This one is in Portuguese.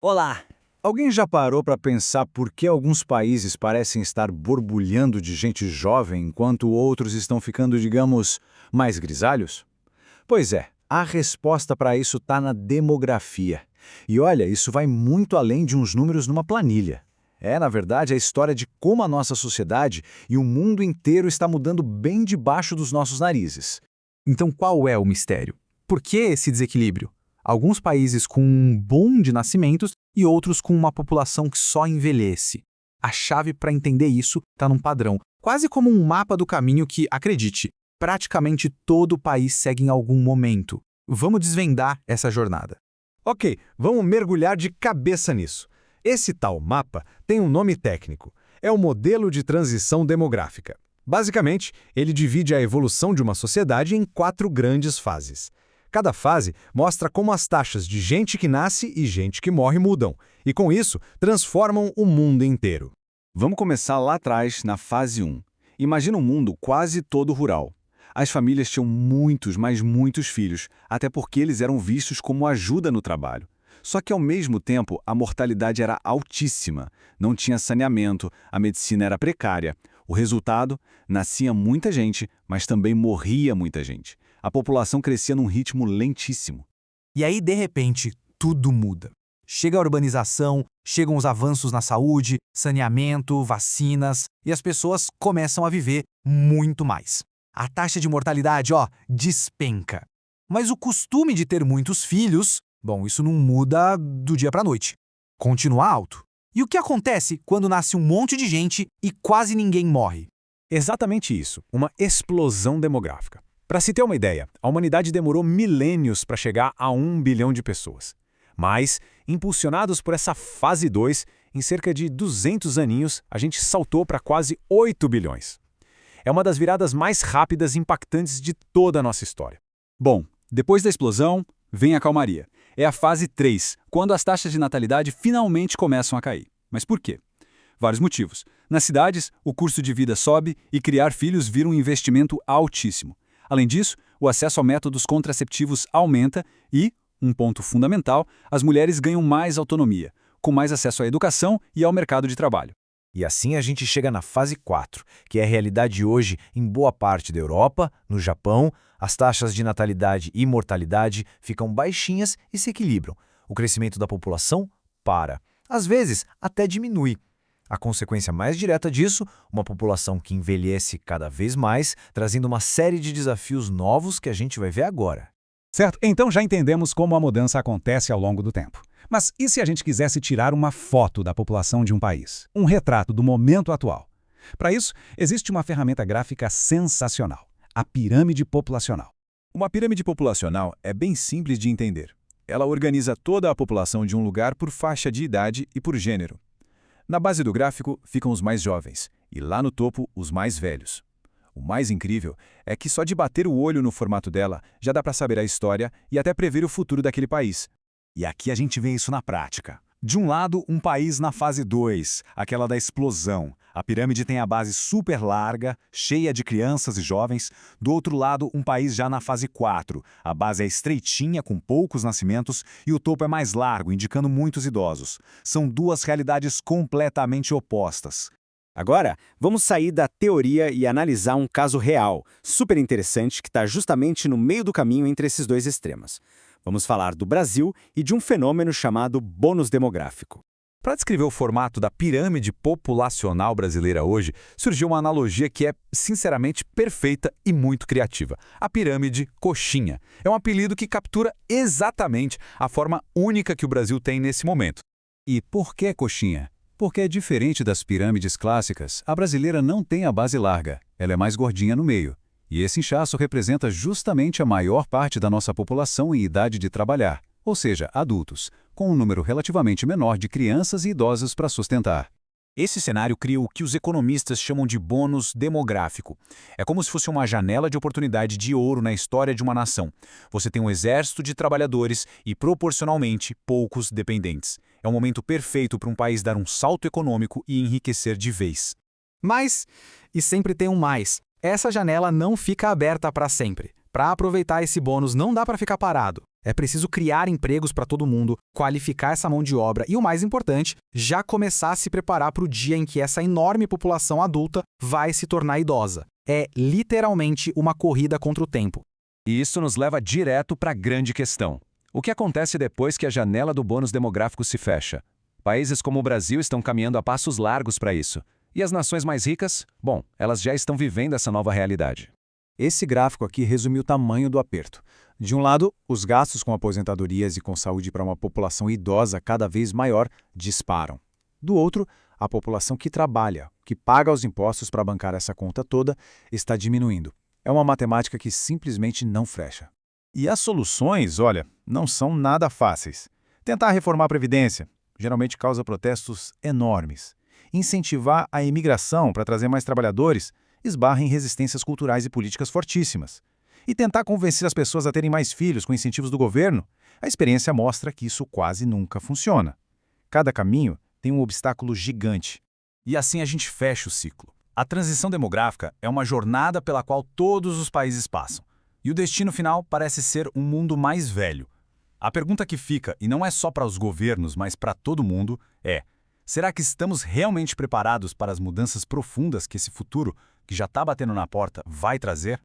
Olá! Alguém já parou para pensar por que alguns países parecem estar borbulhando de gente jovem enquanto outros estão ficando, digamos, mais grisalhos? Pois é, a resposta para isso está na demografia. E olha, isso vai muito além de uns números numa planilha. É, na verdade, a história de como a nossa sociedade e o mundo inteiro está mudando bem debaixo dos nossos narizes. Então qual é o mistério? Por que esse desequilíbrio? Alguns países com um boom de nascimentos e outros com uma população que só envelhece. A chave para entender isso está num padrão, quase como um mapa do caminho que, acredite, praticamente todo o país segue em algum momento. Vamos desvendar essa jornada. Ok, vamos mergulhar de cabeça nisso. Esse tal mapa tem um nome técnico. É o modelo de transição demográfica. Basicamente, ele divide a evolução de uma sociedade em 4 grandes fases. Cada fase mostra como as taxas de gente que nasce e gente que morre mudam, e com isso transformam o mundo inteiro. Vamos começar lá atrás, na fase 1. Imagina um mundo quase todo rural. As famílias tinham muitos, mas muitos filhos, até porque eles eram vistos como ajuda no trabalho. Só que, ao mesmo tempo, a mortalidade era altíssima, não tinha saneamento, a medicina era precária. O resultado? Nascia muita gente, mas também morria muita gente. A população crescia num ritmo lentíssimo. E aí, de repente, tudo muda. Chega a urbanização, chegam os avanços na saúde, saneamento, vacinas, e as pessoas começam a viver muito mais. A taxa de mortalidade, despenca. Mas o costume de ter muitos filhos, isso não muda do dia para a noite. Continua alto. E o que acontece quando nasce um monte de gente e quase ninguém morre? Exatamente isso, uma explosão demográfica. Para se ter uma ideia, a humanidade demorou milênios para chegar a 1 bilhão de pessoas. Mas, impulsionados por essa fase 2, em cerca de 200 aninhos, a gente saltou para quase 8 bilhões. É uma das viradas mais rápidas e impactantes de toda a nossa história. Bom, depois da explosão, vem a calmaria. É a fase 3, quando as taxas de natalidade finalmente começam a cair. Mas por quê? Vários motivos. Nas cidades, o custo de vida sobe e criar filhos vira um investimento altíssimo. Além disso, o acesso a métodos contraceptivos aumenta e, um ponto fundamental, as mulheres ganham mais autonomia, com mais acesso à educação e ao mercado de trabalho. E assim a gente chega na fase 4, que é a realidade hoje em boa parte da Europa, no Japão, as taxas de natalidade e mortalidade ficam baixinhas e se equilibram. O crescimento da população para. Às vezes, até diminui. A consequência mais direta disso, uma população que envelhece cada vez mais, trazendo uma série de desafios novos que a gente vai ver agora. Certo, então já entendemos como a mudança acontece ao longo do tempo. Mas e se a gente quisesse tirar uma foto da população de um país? Um retrato do momento atual? Para isso, existe uma ferramenta gráfica sensacional, a pirâmide populacional. Uma pirâmide populacional é bem simples de entender. Ela organiza toda a população de um lugar por faixa de idade e por gênero. Na base do gráfico ficam os mais jovens, e lá no topo, os mais velhos. O mais incrível é que só de bater o olho no formato dela já dá para saber a história e até prever o futuro daquele país. E aqui a gente vê isso na prática. De um lado, um país na fase 2, aquela da explosão. A pirâmide tem a base super larga, cheia de crianças e jovens. Do outro lado, um país já na fase 4. A base é estreitinha, com poucos nascimentos, e o topo é mais largo, indicando muitos idosos. São duas realidades completamente opostas. Agora, vamos sair da teoria e analisar um caso real, super interessante, que está justamente no meio do caminho entre esses dois extremos. Vamos falar do Brasil e de um fenômeno chamado bônus demográfico. Para descrever o formato da pirâmide populacional brasileira hoje, surgiu uma analogia que é, sinceramente, perfeita e muito criativa. A pirâmide coxinha. É um apelido que captura exatamente a forma única que o Brasil tem nesse momento. E por que coxinha? Porque, diferente das pirâmides clássicas, a brasileira não tem a base larga, ela é mais gordinha no meio. E esse inchaço representa justamente a maior parte da nossa população em idade de trabalhar, ou seja, adultos, com um número relativamente menor de crianças e idosos para sustentar. Esse cenário cria o que os economistas chamam de bônus demográfico. É como se fosse uma janela de oportunidade de ouro na história de uma nação. Você tem um exército de trabalhadores e, proporcionalmente, poucos dependentes. É um momento perfeito para um país dar um salto econômico e enriquecer de vez. Mas, e sempre tem um mais, essa janela não fica aberta para sempre. Para aproveitar esse bônus, não dá para ficar parado. É preciso criar empregos para todo mundo, qualificar essa mão de obra e, o mais importante, já começar a se preparar para o dia em que essa enorme população adulta vai se tornar idosa. É literalmente uma corrida contra o tempo. E isso nos leva direto para a grande questão. O que acontece depois que a janela do bônus demográfico se fecha? Países como o Brasil estão caminhando a passos largos para isso. E as nações mais ricas? Bom, elas já estão vivendo essa nova realidade. Esse gráfico aqui resume o tamanho do aperto. De um lado, os gastos com aposentadorias e com saúde para uma população idosa cada vez maior disparam. Do outro, a população que trabalha, que paga os impostos para bancar essa conta toda, está diminuindo. É uma matemática que simplesmente não fecha. E as soluções, olha, não são nada fáceis. Tentar reformar a Previdência geralmente causa protestos enormes. Incentivar a imigração para trazer mais trabalhadores esbarra em resistências culturais e políticas fortíssimas. E tentar convencer as pessoas a terem mais filhos com incentivos do governo, a experiência mostra que isso quase nunca funciona. Cada caminho tem um obstáculo gigante. E assim a gente fecha o ciclo. A transição demográfica é uma jornada pela qual todos os países passam. E o destino final parece ser um mundo mais velho. A pergunta que fica, e não é só para os governos, mas para todo mundo, é: será que estamos realmente preparados para as mudanças profundas que esse futuro, que já está batendo na porta, vai trazer?